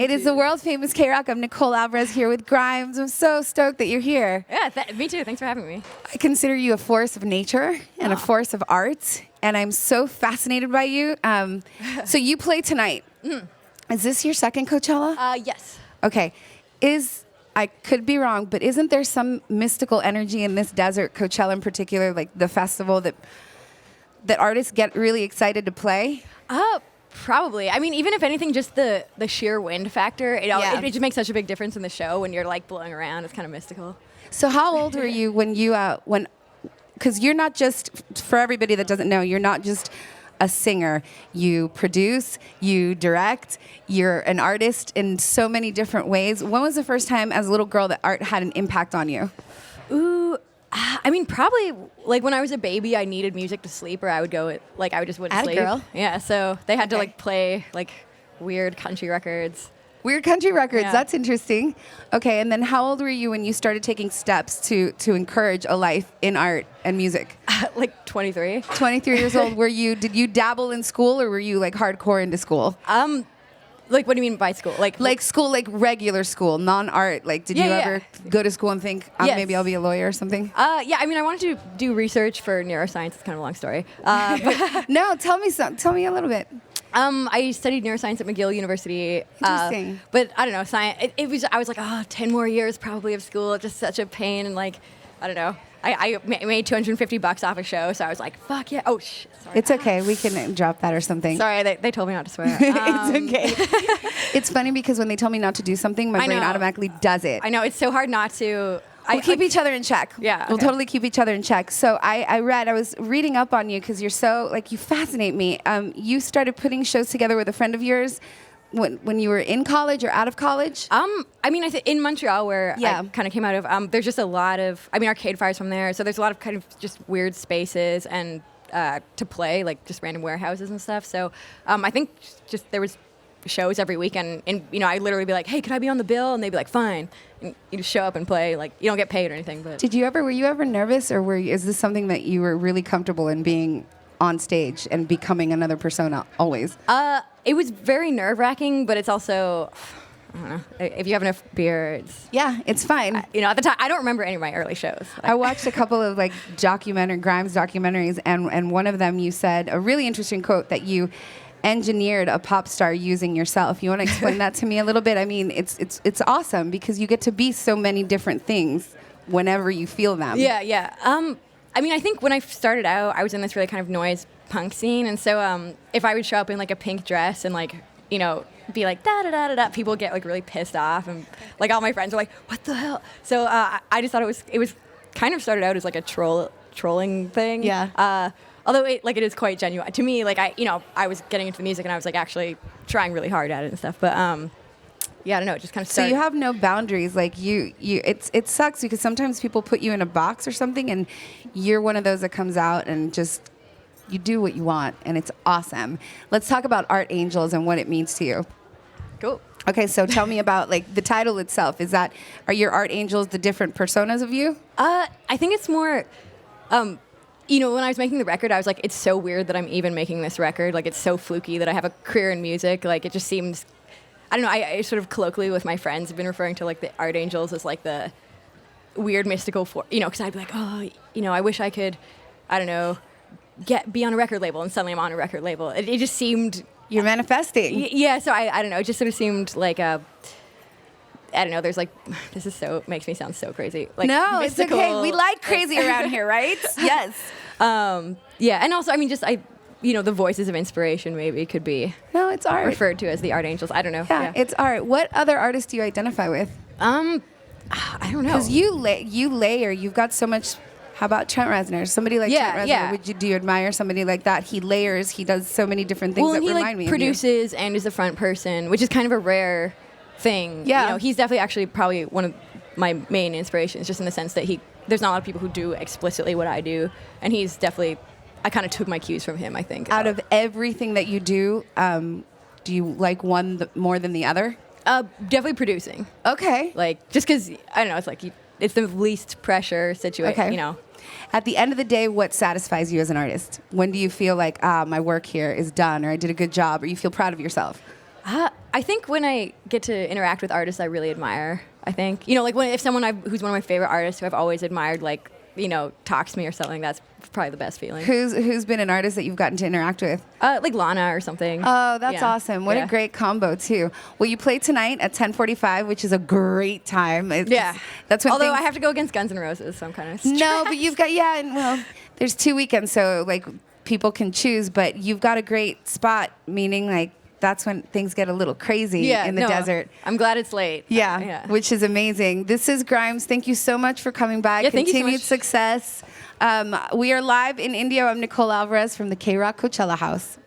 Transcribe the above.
It is the world famous KROQ. I'm Nicole Alvarez here with Grimes. I'm so stoked that you're here. Yeah, me too. Thanks for having me. I consider you a force of nature and a force of art, and I'm so fascinated by you. So you play tonight. Is this your second Coachella? Yes. Okay. I could be wrong, but isn't there some mystical energy in this desert, Coachella in particular, like the festival that artists get really excited to play? Probably. I mean, even if anything, just the sheer wind factor, it just makes such a big difference in the show when you're like blowing around. It's kind of mystical. So how old were you when because you're not just, for everybody that doesn't know, you're not just a singer. You produce, you direct, you're an artist in so many different ways. When was the first time as a little girl that art had an impact on you? Ooh, I mean, probably like when I was a baby, I needed music to sleep, or I would just wouldn't sleep. Girl. Yeah, so they had to like play like weird country records. Weird country records. Yeah. That's interesting. Okay, and then how old were you when you started taking steps to encourage a life in art and music? Like 23. 23 years old. Did you dabble in school, or were you like hardcore into school? Like, what do you mean by school? Like school, like regular school, non-art. Like, did you ever go to school and think, Yes. maybe I'll be a lawyer or something? Yeah, I mean, I wanted to do research for neuroscience. It's kind of a long story. No, tell me a little bit. I studied neuroscience at McGill University. Interesting. But I don't know, science. I was like, 10 more years probably of school. Just such a pain, and like, I don't know. I made $250 off a show, so I was like, fuck yeah. Oh, shit. Sorry. It's okay. We can drop that or something. Sorry, they told me not to swear. It's okay. It's funny because when they tell me not to do something, my brain automatically does it. I know. It's so hard not to. We'll keep each other in check. Yeah. We'll totally keep each other in check. So I was reading up on you because you're so, like, you fascinate me. You started putting shows together with a friend of yours when you were in college or out of college? I mean, in Montreal, where I kind of came out of, there's just a lot of, Arcade Fire's from there, so there's a lot of kind of just weird spaces and to play, like just random warehouses and stuff. So I think just there was shows every weekend, and I'd literally be like, hey, could I be on the bill? And they'd be like, fine. And you just show up and play. Like, you don't get paid or anything. But were you ever nervous, or is this something that you were really comfortable in being on stage and becoming another persona always? It was very nerve-wracking, but it's also, I don't know, if you have enough beer, it's fine. At the time, I don't remember any of my early shows. I watched a couple of like Grimes documentaries, and one of them you said a really interesting quote that you engineered a pop star using yourself. You want to explain that to me a little bit? I mean, it's awesome because you get to be so many different things whenever you feel them. Yeah. I mean, I think when I started out, I was in this really kind of noise punk scene, and so if I would show up in like a pink dress and like, be like da da da da da, people get like really pissed off, and like all my friends are like, what the hell? So I just thought it was kind of started out as like a trolling thing. Yeah. Although it is quite genuine to me. Like I was getting into the music and I was like actually trying really hard at it and stuff. But yeah, I don't know. It just kind of started. So you have no boundaries. Like it sucks because sometimes people put you in a box or something, and you're one of those that comes out and just you do what you want, and it's awesome. Let's talk about Art Angels and what it means to you. Cool. Okay, so tell me about like the title itself. Are your Art Angels the different personas of you? I think it's more. When I was making the record, I was like, it's so weird that I'm even making this record. Like, it's so fluky that I have a career in music. Like, it just seems, I don't know, I sort of colloquially with my friends have been referring to, like, the Art Angels as, like, the weird mystical because I'd be like, I wish I could, I don't know, be on a record label, and suddenly I'm on a record label. It just seemed... You're manifesting. Yeah, so I don't know, it just sort of seemed like I don't know, there's like, makes me sound so crazy. Like, no, mystical, it's okay. We like crazy around here, right? Yes. Yeah, and also, I mean, just the voices of inspiration maybe could be it's art. referred to as the Art Angels. I don't know. Yeah, it's art. What other artists do you identify with? I don't know. Because you layer, you've got so much. How about Trent Reznor? Somebody like Trent Reznor, yeah. Do you admire somebody like that? He layers, he does so many different things that remind me of you. He produces and is the front person, which is kind of a rare thing. Yeah. He's definitely actually probably one of my main inspirations, just in the sense that there's not a lot of people who do explicitly what I do, and he's definitely, I kind of took my cues from him, I think. Out of everything that you do you like one more than the other? Definitely producing. Okay. Like, just because, I don't know, it's like, it's the least pressure situation, Okay. At the end of the day, what satisfies you as an artist? When do you feel like, my work here is done, or I did a good job, or you feel proud of yourself? I think when I get to interact with artists I really admire, I think, like if someone who's one of my favorite artists who I've always admired, like, talks to me or something, that's probably the best feeling. Who's been an artist that you've gotten to interact with? Like Lana or something. Oh, that's awesome. What a great combo, too. Well, you play tonight at 10:45, which is a great time. That's when Although I have to go against Guns N' Roses, so I'm kind of stressed. No, but you've got, there's 2 weekends, so, like, people can choose, but you've got a great spot, meaning, like, that's when things get a little crazy in the desert. I'm glad it's late. Yeah, which is amazing. This is Grimes. Thank you so much for coming by. Continued success. We are live in Indio. I'm Nicole Alvarez from the KROQ Coachella House.